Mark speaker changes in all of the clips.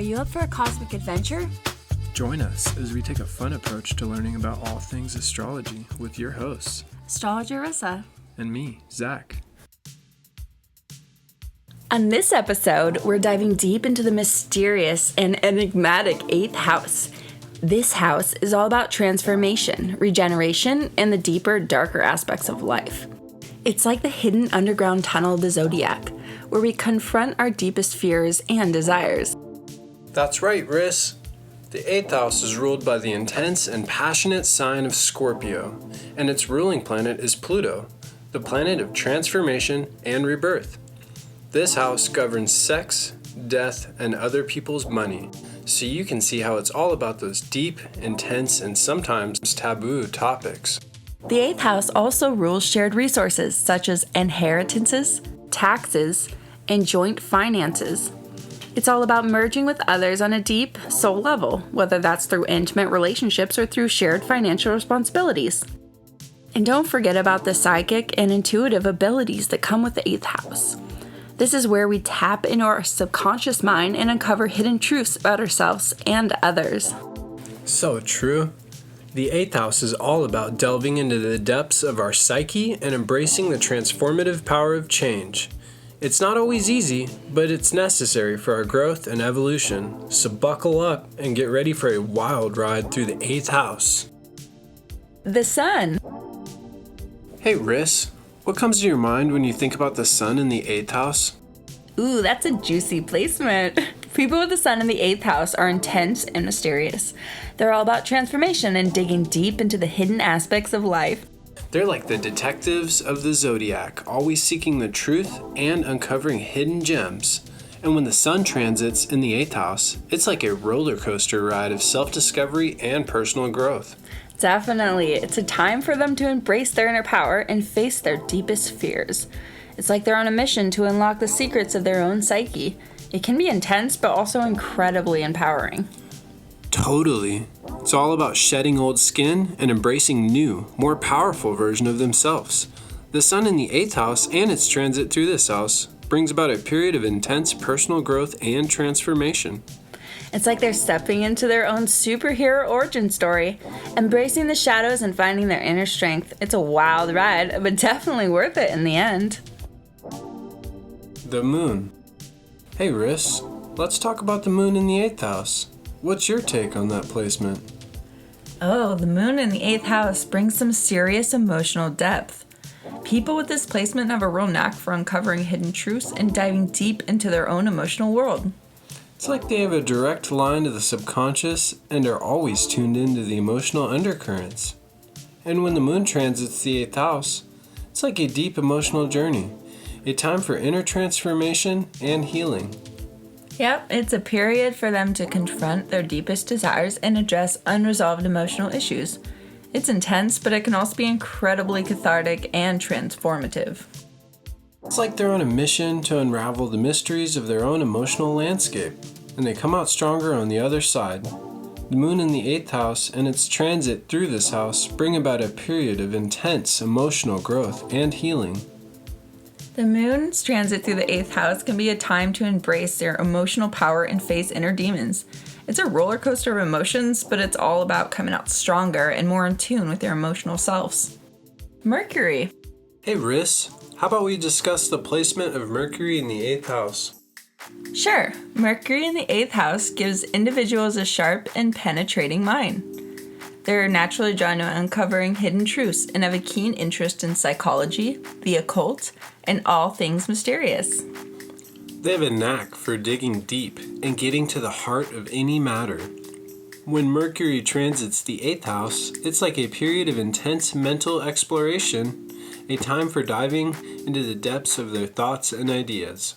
Speaker 1: you up for a cosmic adventure?
Speaker 2: Join us as we take a fun approach to learning about all things astrology with your hosts,
Speaker 1: Astrology Arissa.
Speaker 2: And me, Zach.
Speaker 1: On this episode, we're diving deep into the mysterious and enigmatic 8th house. This house is all about transformation, regeneration, and the deeper, darker aspects of life. It's like the hidden underground tunnel of the zodiac, where we confront our deepest fears and desires.
Speaker 2: That's right, Riss. The 8th house is ruled by the intense and passionate sign of Scorpio, and its ruling planet is Pluto, the planet of transformation and rebirth. This house governs sex, death, and other people's money, so you can see how it's all about those deep, intense, and sometimes taboo topics.
Speaker 1: The 8th house also rules shared resources such as inheritances, taxes, and joint finances. It's all about merging with others on a deep soul level, whether that's through intimate relationships or through shared financial responsibilities. And don't forget about the psychic and intuitive abilities that come with the 8th house. This is where we tap into our subconscious mind and uncover hidden truths about ourselves and others.
Speaker 2: So true. The 8th house is all about delving into the depths of our psyche and embracing the transformative power of change. It's not always easy, but it's necessary for our growth and evolution, so buckle up and get ready for a wild ride through the 8th house.
Speaker 1: The sun.
Speaker 2: Hey Riss, what comes to your mind when you think about the sun in the 8th house?
Speaker 1: Ooh, that's a juicy placement. People with the sun in the 8th house are intense and mysterious. They're all about transformation and digging deep into the hidden aspects of life.
Speaker 2: They're like the detectives of the zodiac, always seeking the truth and uncovering hidden gems. And when the sun transits in the 8th house, it's like a roller coaster ride of self-discovery and personal growth.
Speaker 1: Definitely. It's a time for them to embrace their inner power and face their deepest fears. It's like they're on a mission to unlock the secrets of their own psyche. It can be intense, but also incredibly empowering.
Speaker 2: Totally. It's all about shedding old skin and embracing new, more powerful version of themselves. The sun in the 8th house and its transit through this house brings about a period of intense personal growth and transformation.
Speaker 1: It's like they're stepping into their own superhero origin story, embracing the shadows and finding their inner strength. It's a wild ride, but definitely worth it in the end.
Speaker 2: The moon. Hey Riss, let's talk about the moon in the 8th house. What's your take on that placement?
Speaker 1: Oh, the moon in the 8th house brings some serious emotional depth. People with this placement have a real knack for uncovering hidden truths and diving deep into their own emotional world.
Speaker 2: It's like they have a direct line to the subconscious and are always tuned into the emotional undercurrents. And when the moon transits the 8th house, it's like a deep emotional journey, a time for inner transformation and healing.
Speaker 1: Yep, it's a period for them to confront their deepest desires and address unresolved emotional issues. It's intense, but it can also be incredibly cathartic and transformative.
Speaker 2: It's like they're on a mission to unravel the mysteries of their own emotional landscape, and they come out stronger on the other side. The moon in the 8th house and its transit through this house bring about a period of intense emotional growth and healing.
Speaker 1: The moon's transit through the 8th house can be a time to embrace their emotional power and face inner demons. It's a roller coaster of emotions, but it's all about coming out stronger and more in tune with their emotional selves. Mercury.
Speaker 2: Hey Riss, how about we discuss the placement of Mercury in the 8th house?
Speaker 1: Sure. Mercury in the 8th house gives individuals a sharp and penetrating mind. They're naturally drawn to uncovering hidden truths and have a keen interest in psychology, the occult, and all things mysterious.
Speaker 2: They have a knack for digging deep and getting to the heart of any matter. When Mercury transits the 8th house, it's like a period of intense mental exploration, a time for diving into the depths of their thoughts and ideas.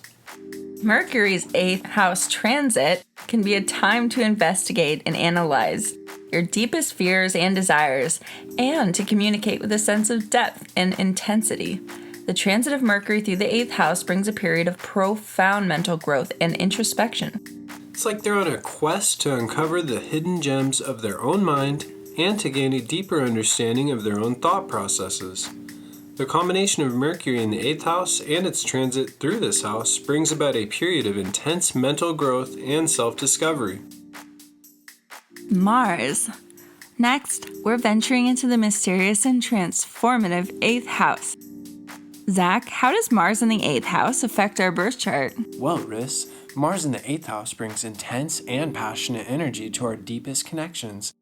Speaker 1: Mercury's 8th house transit can be a time to investigate and analyze your deepest fears and desires, and to communicate with a sense of depth and intensity. The transit of Mercury through the 8th house brings a period of profound mental growth and introspection.
Speaker 2: It's like they're on a quest to uncover the hidden gems of their own mind and to gain a deeper understanding of their own thought processes. The combination of Mercury in the 8th house and its transit through this house brings about a period of intense mental growth and self-discovery.
Speaker 1: Mars. Next, we're venturing into the mysterious and transformative 8th house. Zach, how does Mars in the 8th house affect our birth chart?
Speaker 3: Well, Riss, Mars in the 8th house brings intense and passionate energy to our deepest connections.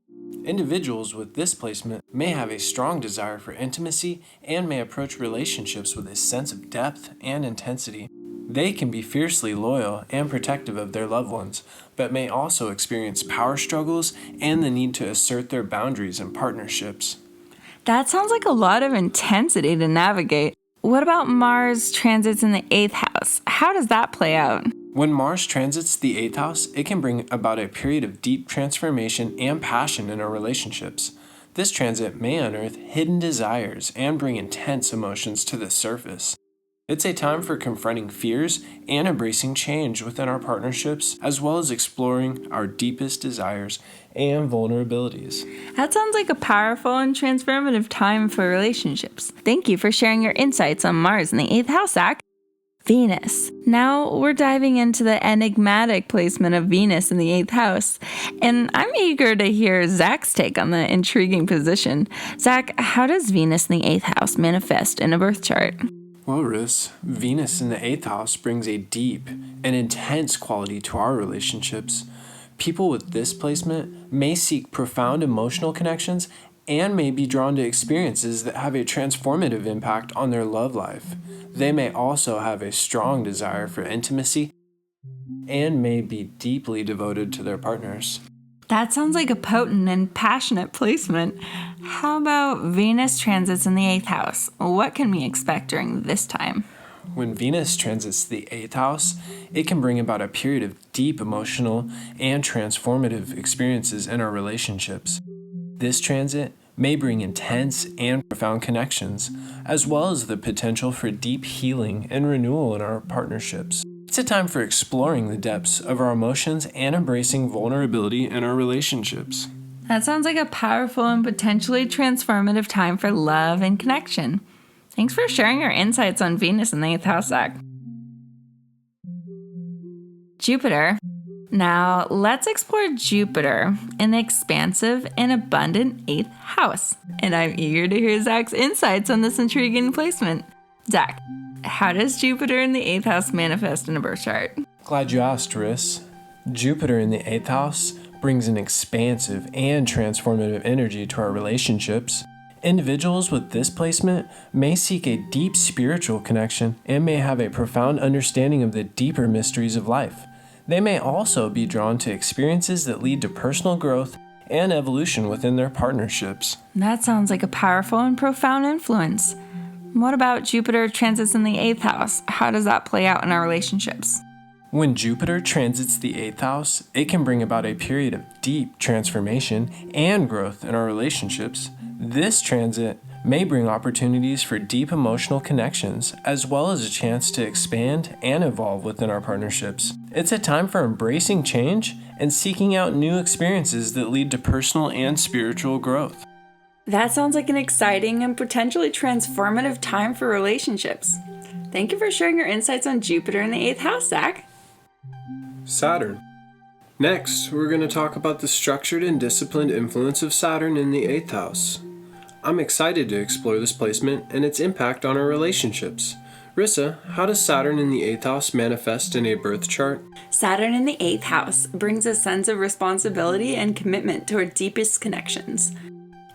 Speaker 3: Individuals with this placement may have a strong desire for intimacy and may approach relationships with a sense of depth and intensity. They can be fiercely loyal and protective of their loved ones, but may also experience power struggles and the need to assert their boundaries in partnerships.
Speaker 1: That sounds like a lot of intensity to navigate. What about Mars transits in the 8th house? How does that play out?
Speaker 3: When Mars transits the 8th house, it can bring about a period of deep transformation and passion in our relationships. This transit may unearth hidden desires and bring intense emotions to the surface. It's a time for confronting fears and embracing change within our partnerships, as well as exploring our deepest desires and vulnerabilities.
Speaker 1: That sounds like a powerful and transformative time for relationships. Thank you for sharing your insights on Mars in the 8th house, Zach. Venus. Now we're diving into the enigmatic placement of Venus in the 8th house, and I'm eager to hear Zach's take on the intriguing position. Zach, how does Venus in the 8th house manifest in a birth chart?
Speaker 3: Well, Riss, Venus in the 8th house brings a deep and intense quality to our relationships. People with this placement may seek profound emotional connections and may be drawn to experiences that have a transformative impact on their love life. They may also have a strong desire for intimacy and may be deeply devoted to their partners.
Speaker 1: That sounds like a potent and passionate placement. How about Venus transits in the 8th house? What can we expect during this time?
Speaker 3: When Venus transits the 8th house, it can bring about a period of deep emotional and transformative experiences in our relationships. This transit may bring intense and profound connections, as well as the potential for deep healing and renewal in our partnerships. It's a time for exploring the depths of our emotions and embracing vulnerability in our relationships.
Speaker 1: That sounds like a powerful and potentially transformative time for love and connection. Thanks for sharing your insights on Venus in the 8th house, Zach. Jupiter. Now, let's explore Jupiter in the expansive and abundant 8th house. And I'm eager to hear Zach's insights on this intriguing placement. Zach, how does Jupiter in the 8th house manifest in a birth chart?
Speaker 3: Glad you asked, Riss. Jupiter in the 8th house brings an expansive and transformative energy to our relationships. Individuals with this placement may seek a deep spiritual connection and may have a profound understanding of the deeper mysteries of life. They may also be drawn to experiences that lead to personal growth and evolution within their partnerships.
Speaker 1: That sounds like a powerful and profound influence. What about Jupiter transits in the 8th house? How does that play out in our relationships?
Speaker 3: When Jupiter transits the 8th house, it can bring about a period of deep transformation and growth in our relationships. This transit may bring opportunities for deep emotional connections, as well as a chance to expand and evolve within our partnerships. It's a time for embracing change and seeking out new experiences that lead to personal and spiritual growth.
Speaker 1: That sounds like an exciting and potentially transformative time for relationships. Thank you for sharing your insights on Jupiter in the 8th house, Zach.
Speaker 2: Saturn. Next, we're going to talk about the structured and disciplined influence of Saturn in the 8th house. I'm excited to explore this placement and its impact on our relationships. Rissa, how does Saturn in the 8th house manifest in a birth chart?
Speaker 1: Saturn in the 8th house brings a sense of responsibility and commitment to our deepest connections.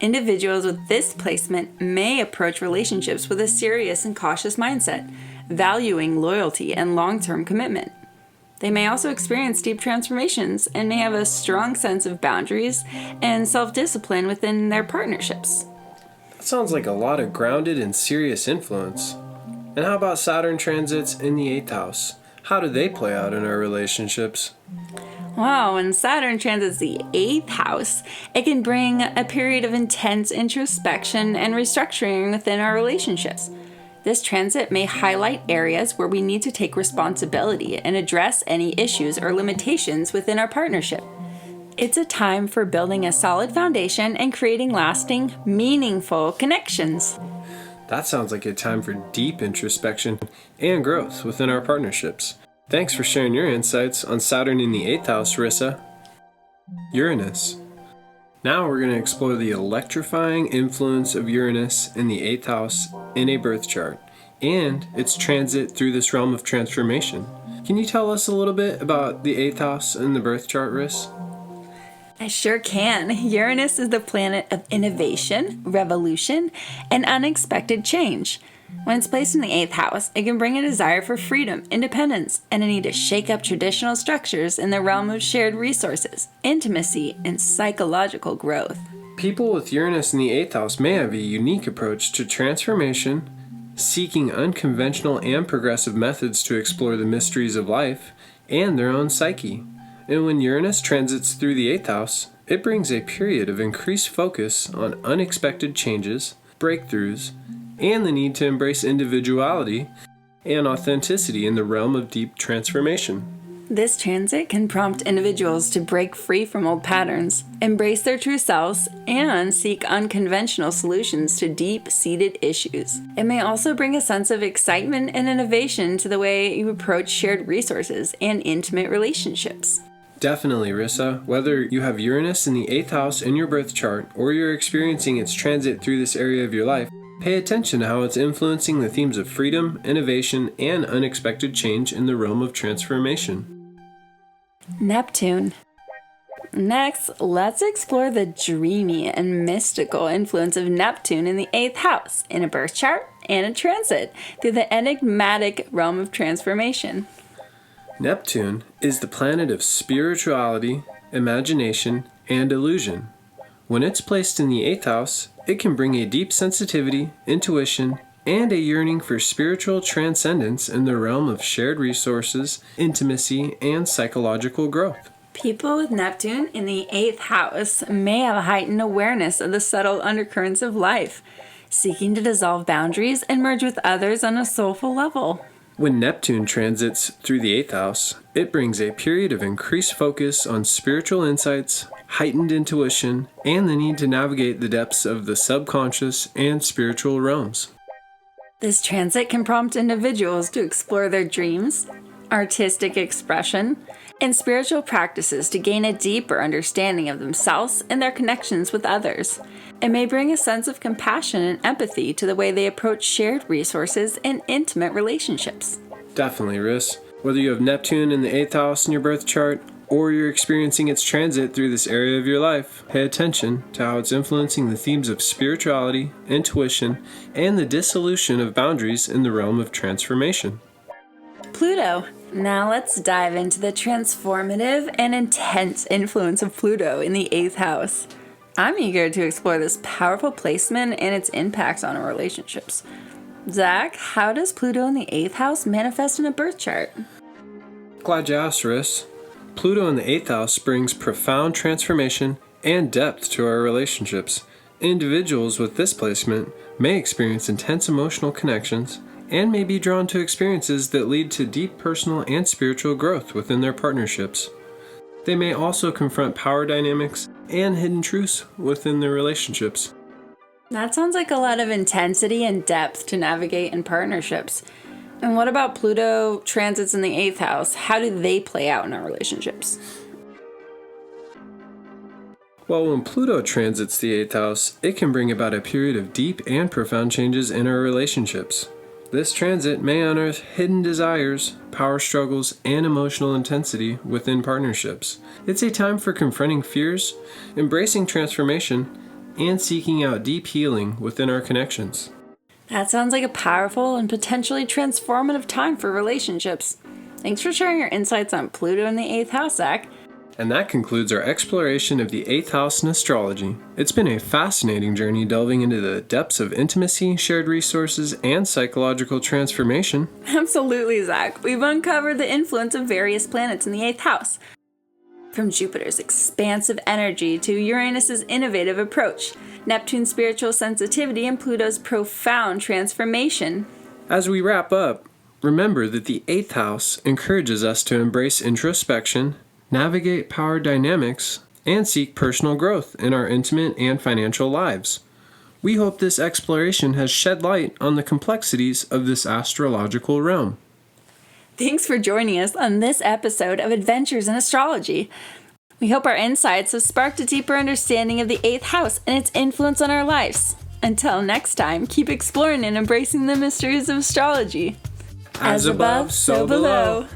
Speaker 1: Individuals with this placement may approach relationships with a serious and cautious mindset, valuing loyalty and long-term commitment. They may also experience deep transformations and may have a strong sense of boundaries and self-discipline within their partnerships.
Speaker 2: That sounds like a lot of grounded and serious influence. And how about Saturn transits in the 8th house? How do they play out in our relationships?
Speaker 1: Wow, when Saturn transits the 8th house, it can bring a period of intense introspection and restructuring within our relationships. This transit may highlight areas where we need to take responsibility and address any issues or limitations within our partnership. It's a time for building a solid foundation and creating lasting, meaningful connections.
Speaker 2: That sounds like a time for deep introspection and growth within our partnerships. Thanks for sharing your insights on Saturn in the 8th house, Rissa. Uranus. Now we're going to explore the electrifying influence of Uranus in the 8th house in a birth chart and its transit through this realm of transformation. Can you tell us a little bit about the 8th house in the birth chart, Riss?
Speaker 1: I sure can. Uranus is the planet of innovation, revolution, and unexpected change. When it's placed in the 8th house, it can bring a desire for freedom, independence, and a need to shake up traditional structures in the realm of shared resources, intimacy, and psychological growth.
Speaker 2: People with Uranus in the 8th house may have a unique approach to transformation, seeking unconventional and progressive methods to explore the mysteries of life and their own psyche. And when Uranus transits through the 8th house, it brings a period of increased focus on unexpected changes, breakthroughs, and the need to embrace individuality and authenticity in the realm of deep transformation.
Speaker 1: This transit can prompt individuals to break free from old patterns, embrace their true selves, and seek unconventional solutions to deep-seated issues. It may also bring a sense of excitement and innovation to the way you approach shared resources and intimate relationships.
Speaker 2: Definitely, Rissa. Whether you have Uranus in the 8th house in your birth chart or you're experiencing its transit through this area of your life, pay attention to how it's influencing the themes of freedom, innovation, and unexpected change in the realm of transformation.
Speaker 1: Neptune. Next, let's explore the dreamy and mystical influence of Neptune in the 8th house in a birth chart and a transit through the enigmatic realm of transformation.
Speaker 2: Neptune is the planet of spirituality, imagination, and illusion. When it's placed in the 8th house, it can bring a deep sensitivity, intuition, and a yearning for spiritual transcendence in the realm of shared resources, intimacy, and psychological growth.
Speaker 1: People with Neptune in the 8th house may have a heightened awareness of the subtle undercurrents of life, seeking to dissolve boundaries and merge with others on a soulful level.
Speaker 2: When Neptune transits through the 8th house, it brings a period of increased focus on spiritual insights, heightened intuition, and the need to navigate the depths of the subconscious and spiritual realms.
Speaker 1: This transit can prompt individuals to explore their dreams, artistic expression, and spiritual practices to gain a deeper understanding of themselves and their connections with others. It may bring a sense of compassion and empathy to the way they approach shared resources and intimate relationships.
Speaker 2: Definitely, Riss. Whether you have Neptune in the 8th house in your birth chart, or you're experiencing its transit through this area of your life, pay attention to how it's influencing the themes of spirituality, intuition, and the dissolution of boundaries in the realm of transformation.
Speaker 1: Pluto. Now let's dive into the transformative and intense influence of Pluto in the 8th house. I'm eager to explore this powerful placement and its impacts on our relationships. Zach, how does Pluto in the 8th house manifest in a birth chart?
Speaker 2: Glad you asked, Riss. Pluto in the 8th house brings profound transformation and depth to our relationships. Individuals with this placement may experience intense emotional connections and may be drawn to experiences that lead to deep personal and spiritual growth within their partnerships. They may also confront power dynamics and hidden truths within their relationships.
Speaker 1: That sounds like a lot of intensity and depth to navigate in partnerships. And what about Pluto transits in the 8th house? How do they play out in our relationships?
Speaker 2: Well, when Pluto transits the 8th house, it can bring about a period of deep and profound changes in our relationships. This transit may unearth hidden desires, power struggles, and emotional intensity within partnerships. It's a time for confronting fears, embracing transformation, and seeking out deep healing within our connections.
Speaker 1: That sounds like a powerful and potentially transformative time for relationships. Thanks for sharing your insights on Pluto in the 8th house, Zach.
Speaker 2: And that concludes our exploration of the 8th house in astrology. It's been a fascinating journey delving into the depths of intimacy, shared resources, and psychological transformation.
Speaker 1: Absolutely, Zach. We've uncovered the influence of various planets in the 8th house. From Jupiter's expansive energy to Uranus's innovative approach, Neptune's spiritual sensitivity, and Pluto's profound transformation.
Speaker 2: As we wrap up, remember that the 8th house encourages us to embrace introspection, navigate power dynamics, and seek personal growth in our intimate and financial lives. We hope this exploration has shed light on the complexities of this astrological realm.
Speaker 1: Thanks for joining us on this episode of Adventures in Astrology. We hope our insights have sparked a deeper understanding of the 8th house and its influence on our lives. Until next time, keep exploring and embracing the mysteries of astrology.
Speaker 2: As above, so below.